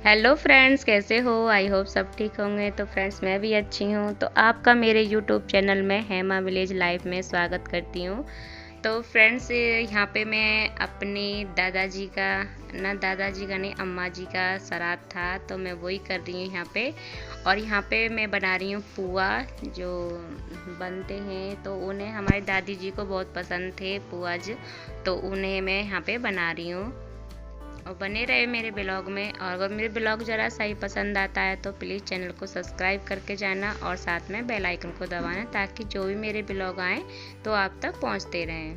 Hello friends, कैसे हो? I hope सब ठीक होंगे। तो फ्रेंड्स, मैं भी अच्छी हूँ। तो आपका मेरे यूट्यूब चैनल में हेमा विलेज लाइफ में स्वागत करती हूँ। तो फ्रेंड्स, यहाँ पे मैं अपने दादाजी का दादाजी का नहीं, अम्मा जी का श्राद्ध था, तो मैं वही कर रही हूँ यहाँ पे। और यहाँ पे मैं बना रही हूँ पुआ जो बनते हैं, तो उन्हें हमारी दादी जी को बहुत पसंद थे पुआज, तो उन्हें मैं यहाँ पे बना रही हूँ। और बने रहे मेरे ब्लॉग में। और अगर मेरे ब्लॉग ज़रा सा ही पसंद आता है तो प्लीज़ चैनल को सब्सक्राइब करके जाना और साथ में बेल आइकन को दबाना, ताकि जो भी मेरे ब्लॉग आएँ तो आप तक पहुंचते रहें।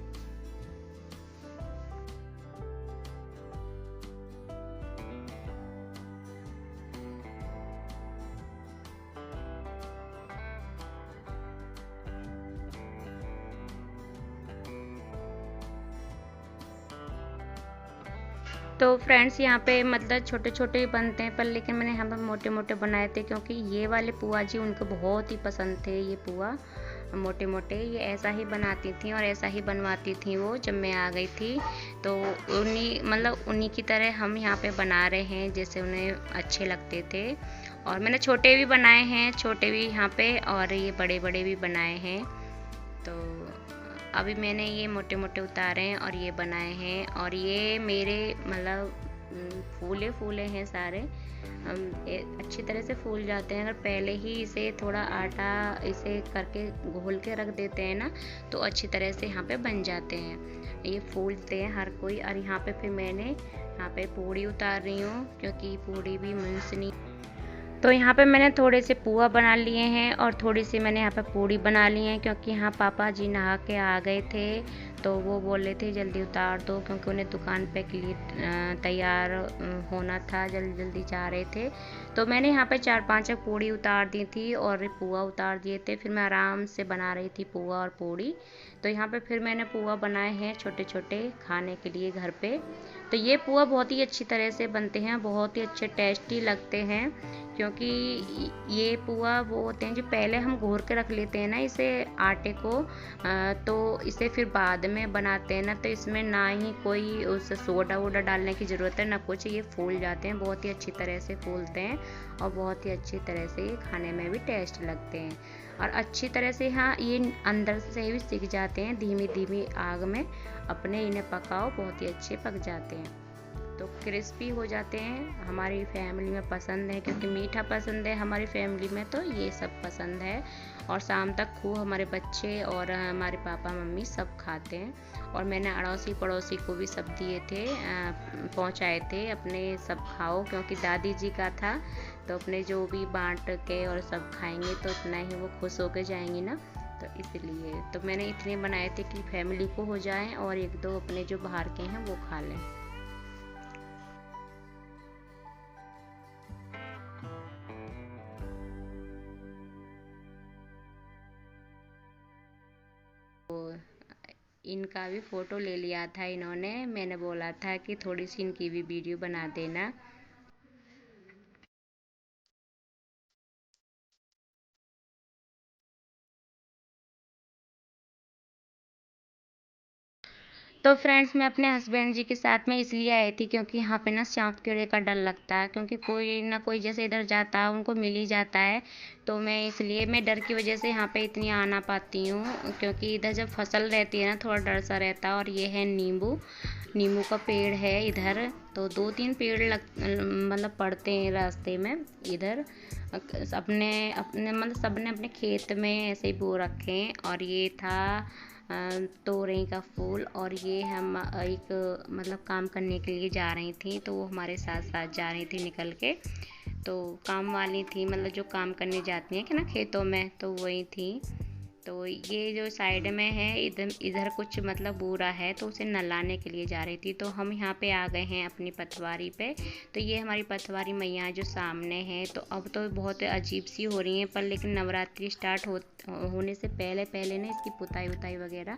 तो फ्रेंड्स, यहाँ पे मतलब छोटे छोटे ही बनते हैं, पर लेकिन मैंने यहाँ पर मोटे मोटे बनाए थे, क्योंकि ये वाले पुआ जी उनको बहुत ही पसंद थे। ये पुआ मोटे मोटे ये ऐसा ही बनाती थी और ऐसा ही बनवाती थी वो जब मैं आ गई थी। तो उन्हीं की तरह हम यहाँ पे बना रहे हैं जैसे उन्हें अच्छे लगते थे। और मैंने छोटे भी बनाए हैं, छोटे भी यहाँ पे, और ये बड़े बड़े भी बनाए हैं। तो अभी मैंने ये मोटे मोटे उतारे हैं और ये बनाए हैं। और ये मेरे फूले फूले हैं सारे। अच्छी तरह से फूल जाते हैं। अगर पहले ही इसे थोड़ा आटा इसे करके घोल के रख देते हैं ना, तो अच्छी तरह से यहाँ पे बन जाते हैं। ये फूलते हैं हर कोई। और यहाँ पे फिर मैंने यहाँ पे पूड़ी उतार रही हूँ, क्योंकि पूड़ी भी मुंसनी। तो यहाँ पे मैंने थोड़े से पुआ बना लिए हैं और थोड़ी सी मैंने यहाँ पे पूड़ी बना ली है, क्योंकि यहाँ पापा जी नहा के आ गए थे, तो वो बोल रहे थे जल्दी उतार दो, क्योंकि उन्हें दुकान पे के लिए तैयार होना था, जल्दी जल्दी जा रहे थे। तो मैंने यहाँ पे 4-5 पूड़ी उतार दी थी और पुआ उतार दिए थे। फिर मैं आराम से बना रही थी पुआ और पूड़ी। तो यहाँ पे फिर मैंने पुआ बनाए हैं छोटे छोटे खाने के लिए घर पे। तो ये पुआ बहुत ही अच्छी तरह से बनते हैं, बहुत ही अच्छे टेस्टी लगते हैं, क्योंकि ये पुआ वो होते हैं जो पहले हम घोर के रख लेते हैं ना इसे आटे को, तो इसे फिर बाद में बनाते हैं ना, तो इसमें ना ही कोई उस सोडा वोडा डालने की ज़रूरत है ना कुछ। ये फूल जाते हैं, बहुत ही अच्छी तरह से फूलते हैं और बहुत ही अच्छी तरह से ये खाने में भी टेस्ट लगते हैं। और अच्छी तरह से हाँ, ये अंदर से भी सिक जाते हैं। धीमी धीमी आग में अपने इन्हें पकाओ, बहुत ही अच्छे पक जाते हैं, तो क्रिस्पी हो जाते हैं। हमारी फैमिली में पसंद है, क्योंकि मीठा पसंद है हमारी फैमिली में, तो ये सब पसंद है। और शाम तक खूब हमारे बच्चे और हमारे पापा मम्मी सब खाते हैं। और मैंने अड़ोसी पड़ोसी को भी सब दिए थे, पहुंचाए थे अपने, सब खाओ, क्योंकि दादी जी का था, तो अपने जो भी बांट के और सब खाएंगे तो इतना ही वो खुश होकर जाएंगी ना, तो इसलिए तो मैंने इतने बनाए थे कि फैमिली को हो जाए और 1-2 अपने जो बाहर के हैं वो खा लें। इनका भी फ़ोटो ले लिया था इन्होंने, मैंने बोला था कि थोड़ी सी इनकी भी वीडियो बना देना। तो फ्रेंड्स, मैं अपने हस्बैंड जी के साथ में इसलिए आई थी, क्योंकि यहाँ पे ना सांप कीड़े का डर लगता है, क्योंकि कोई ना कोई जैसे इधर जाता है उनको मिल ही जाता है। तो मैं डर की वजह से यहाँ पे इतनी आ ना पाती हूँ, क्योंकि इधर जब फसल रहती है ना, थोड़ा डर सा रहता है। और ये है नींबू, नींबू का पेड़ है इधर। तो 2-3 पेड़ पड़ते हैं रास्ते में इधर। अपने अपने सबने अपने खेत में ऐसे ही बो रखे हैं। और ये था तोरई का फूल। और ये हम एक काम करने के लिए जा रही थी, तो वो हमारे साथ साथ जा रही थी निकल के। तो काम वाली थी, जो काम करने जाती हैं कि ना खेतों में, तो वही थी। तो ये जो साइड में है, इधर इधर कुछ बूरा है, तो उसे नहलाने के लिए जा रही थी। तो हम यहाँ पे आ गए हैं अपनी पतवारी पे। तो ये हमारी पतवारी मैया जो सामने है, तो अब तो बहुत अजीब सी हो रही हैं, पर लेकिन नवरात्रि स्टार्ट होने से पहले पहले ना इसकी पुताई उताई वगैरह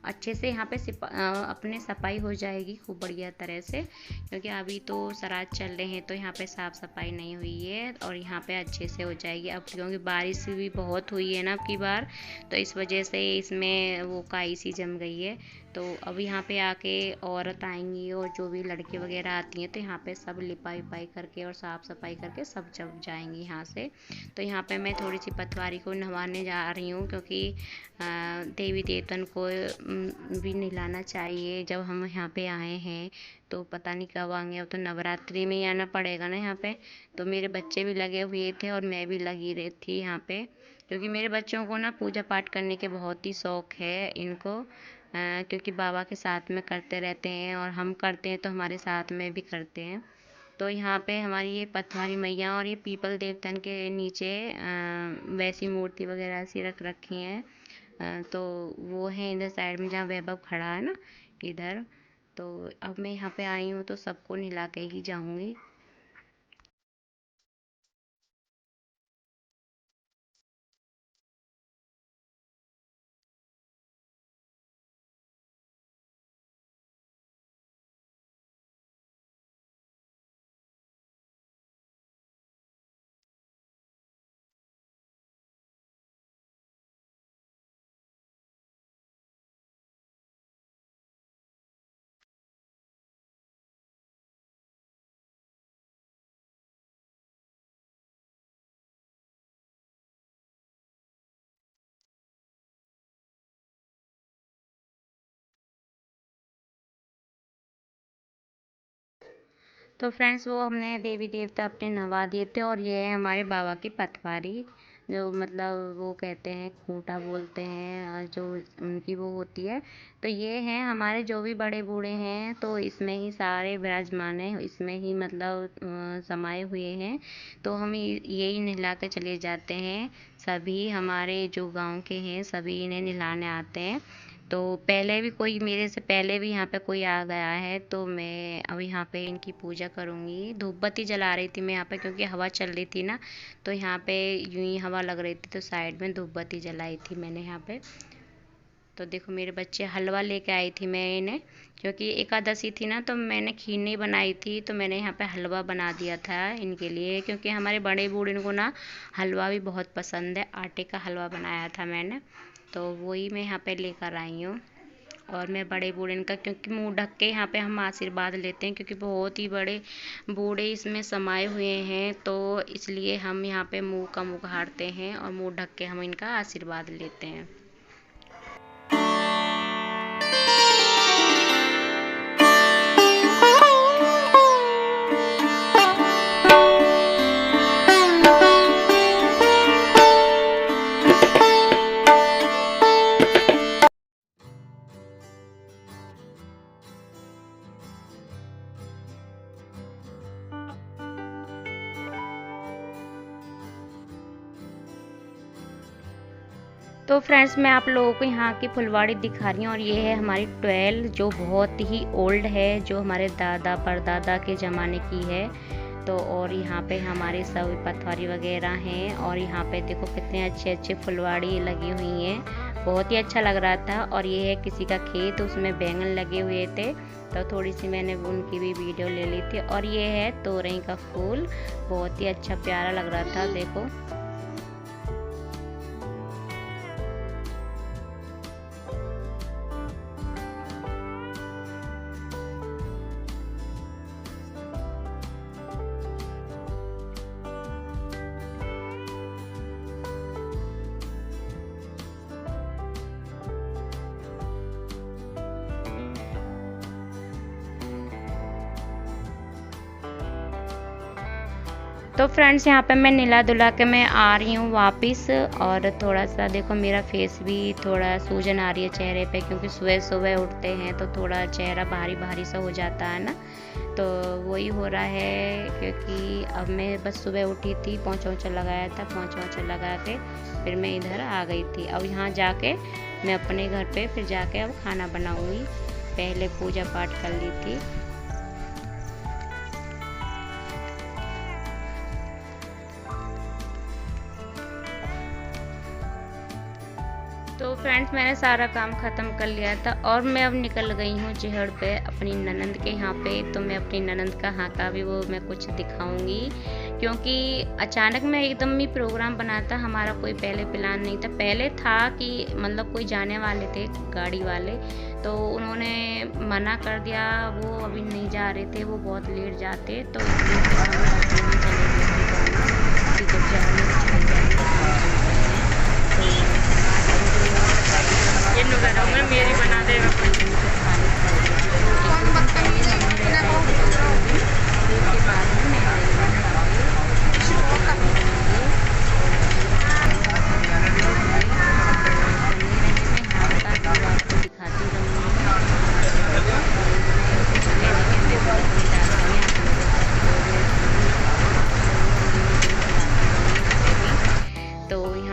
अच्छे से यहाँ पे अपने सफाई हो जाएगी खूब बढ़िया तरह से, क्योंकि अभी तो श्राद्ध चल रहे हैं, तो यहाँ पे साफ़ सफाई नहीं हुई है। और यहाँ पे अच्छे से हो जाएगी अब, क्योंकि बारिश भी बहुत हुई है ना अब की बार, तो इस वजह से इसमें वो काई सी जम गई है। तो अब यहाँ पे आके औरत आएंगी और जो भी लड़की वगैरह आती हैं तो यहाँ पे सब लिपाई उपाई करके और साफ़ सफाई करके सब जब जाएंगी यहाँ से। तो यहाँ पे मैं थोड़ी सी पतवारी को नहवाने जा रही हूँ, क्योंकि देवी देवतन को भी नहलाना चाहिए। जब हम यहाँ पे आए हैं तो पता नहीं कब आएंगे, अब तो नवरात्रि में ही आना पड़ेगा ना यहाँ पे। तो मेरे बच्चे भी लगे हुए थे और मैं भी लगी रही थी यहाँ पे, क्योंकि मेरे बच्चों को ना पूजा पाठ करने के बहुत ही शौक है इनको, क्योंकि बाबा के साथ में करते रहते हैं और हम करते हैं तो हमारे साथ में भी करते हैं। तो यहाँ पे हमारी ये पथवारी मैया और ये पीपल देवतन के नीचे वैसी मूर्ति वगैरह ऐसी रख रखी हैं। तो वो है इधर साइड में जहाँ वैभव खड़ा है ना, इधर। तो अब मैं यहाँ पे आई हूँ तो सबको नहला के ही जाऊँगी। तो फ्रेंड्स वो हमने देवी देवता अपने नवा दिए थे, और ये है हमारे बाबा की पटवारी, जो मतलब वो कहते हैं खूंटा बोलते हैं, और जो उनकी वो होती है। तो ये हैं हमारे जो भी बड़े बूढ़े हैं तो इसमें ही सारे विराजमान हैं, इसमें ही मतलब समाये हुए हैं। तो हम यही नहला के चले जाते हैं। सभी हमारे जो गांव के हैं सभी इन्हें नहलाने आते हैं। तो पहले भी कोई मेरे से पहले भी यहाँ पे कोई आ गया है, तो मैं अब यहाँ पे इनकी पूजा करूँगी। धूप बत्ती जला रही थी मैं यहाँ पे, क्योंकि हवा चल रही थी ना, तो यहाँ पे यूं ही हवा लग रही थी तो साइड में धूप बत्ती जलाई थी मैंने यहाँ पे। तो देखो मेरे बच्चे हलवा लेके आई थी मैं इन्हें, क्योंकि एकादशी थी ना तो मैंने खीर नहीं बनाई थी, तो मैंने यहाँ पे हलवा बना दिया था इनके लिए, क्योंकि हमारे बड़े बूढ़े को ना हलवा भी बहुत पसंद है। आटे का हलवा बनाया था मैंने, तो वही मैं यहाँ पे लेकर आई हूँ। और मैं बड़े बूढ़े का, क्योंकि मुंह ढक के यहाँ पे हम आशीर्वाद लेते हैं, क्योंकि बहुत ही बड़े बूढ़े इसमें समाये हुए हैं, तो इसलिए हम यहाँ पे मुंह का मुँह उघाड़ते हैं और मुंह ढक के हम इनका आशीर्वाद लेते हैं। तो फ्रेंड्स मैं आप लोगों को यहाँ की फुलवाड़ी दिखा रही हूँ, और ये है हमारी ट्वेल, जो बहुत ही ओल्ड है, जो हमारे दादा परदादा के ज़माने की है। तो और यहाँ पे हमारे सब पथवारी वगैरह हैं, और यहाँ पे देखो कितने अच्छे अच्छे फुलवाड़ी लगी हुई हैं, बहुत ही अच्छा लग रहा था। और ये है किसी का खेत, उसमें बैंगन लगे हुए थे, तो थोड़ी सी मैंने उनकी भी वीडियो ले ली थी। और ये है तोरई का फूल, बहुत ही अच्छा प्यारा लग रहा था देखो। तो फ्रेंड्स यहाँ पे मैं नहला धुला के मैं आ रही हूँ वापस, और थोड़ा सा देखो मेरा फेस भी थोड़ा सूजन आ रही है चेहरे पे, क्योंकि सुबह सुबह उठते हैं तो थोड़ा चेहरा भारी भारी सा हो जाता है ना, तो वही हो रहा है। क्योंकि अब मैं बस सुबह उठी थी, पोंछा ओंछा लगाया था, पोंछा ओंछा लगा के फिर मैं इधर आ गई थी। अब यहाँ जाके मैं अपने घर पे फिर जाके अब खाना बनाऊँगी, पहले पूजा पाठ कर ली थी। तो फ्रेंड्स मैंने सारा काम ख़त्म कर लिया था, और मैं अब निकल गई हूँ चिहड़ पे अपनी ननंद के यहाँ पे। तो मैं अपनी ननंद का यहाँ का भी वो मैं कुछ दिखाऊंगी, क्योंकि अचानक में एकदम ही प्रोग्राम बना था, हमारा कोई पहले प्लान नहीं था। पहले था कि मतलब कोई जाने वाले थे गाड़ी वाले, तो उन्होंने मना कर दिया, वो अभी नहीं जा रहे थे, वो बहुत लेट जाते, तो इसलिए फिर हम बस में चले गए थे टिकट जाने चले जाएंगे। मेरी बना देगा उसके बाद में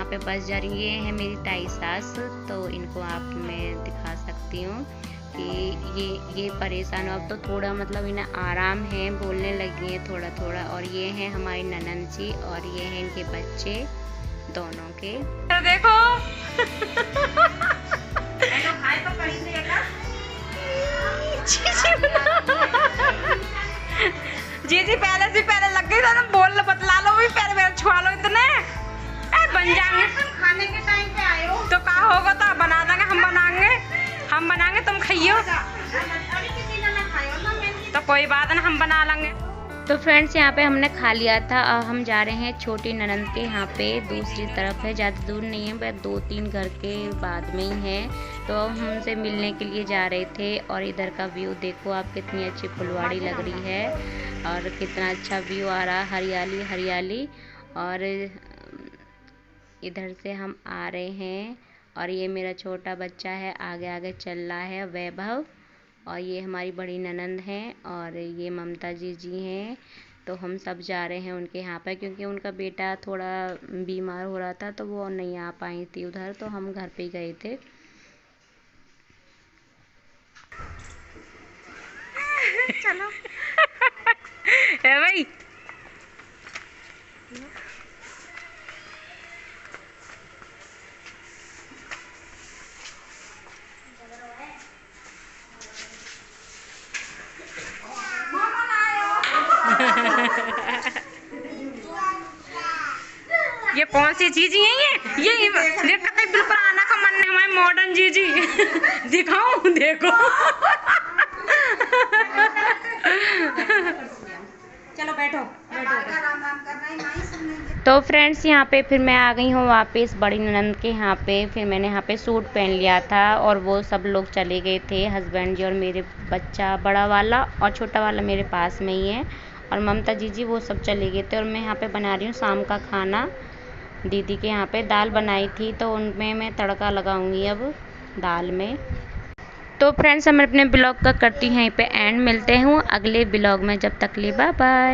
मैं बस जा रही है मेरी ताई सास, तो इनको आप मैं दिखा सकती हूँ कि ये परेशान हो। अब तो थोड़ा मतलब इन्हें आराम है, बोलने लगी है थोड़ा थोड़ा। और ये हैं हमारी ननंद जी और ये हैं इनके बच्चे दोनों के। तो देखो जी पहले लग गई था, बोल लो बतला लो भी, पहले छुआ लो इतने बन जाएंगे। खाने के टाइम पे आए हो तो कहा होगा तो बना देंगे, हम बनाएंगे तुम खाइयो, तो कोई बात ना, हम बना लेंगे। तो फ्रेंड्स यहाँ पे हमने खा लिया था। अब हम जा रहे हैं छोटी ननंद के यहाँ पे, दूसरी तरफ है, ज़्यादा दूर नहीं है, बस 2-3 घर के बाद में ही है। तो हम उनसे मिलने के लिए जा रहे थे। और इधर का व्यू देखो आप, कितनी अच्छी फुलवाड़ी लग रही है और कितना अच्छा व्यू आ रहा है, हरियाली हरियाली। और इधर से हम आ रहे हैं और ये मेरा छोटा बच्चा है, आगे आगे चल रहा है, वैभव। और ये हमारी बड़ी ननंद हैं और ये ममता जी हैं। तो हम सब जा रहे हैं उनके यहाँ पर, क्योंकि उनका बेटा थोड़ा बीमार हो रहा था, तो वो नहीं आ पाई थी उधर, तो हम घर पे गए थे। चलो है भाई, ये कौन सी चीज है? ये कहते बिल्कुल आना का मन है हमारे मॉडर्न चीज दिखाऊं, देखो चलो बैठो तो फ्रेंड्स यहाँ पे फिर मैं आ गई हूँ वापस बड़ी ननंद के यहाँ पे। फिर मैंने यहाँ पे सूट पहन लिया था और वो सब लोग चले गए थे, हस्बैंड जी और मेरे बच्चा बड़ा वाला और छोटा वाला मेरे पास में ही है, और ममता जी वो सब चले गए थे। और मैं यहाँ पे बना रही हूँ शाम का खाना। दीदी के यहाँ पे दाल बनाई थी, तो उनमें मैं तड़का लगाऊंगी अब दाल में। तो फ्रेंड्स हम अपने ब्लॉग का करती हैं यहीं पे एंड, मिलते हैं अगले ब्लॉग में, जब तक के लिए बाय बाय।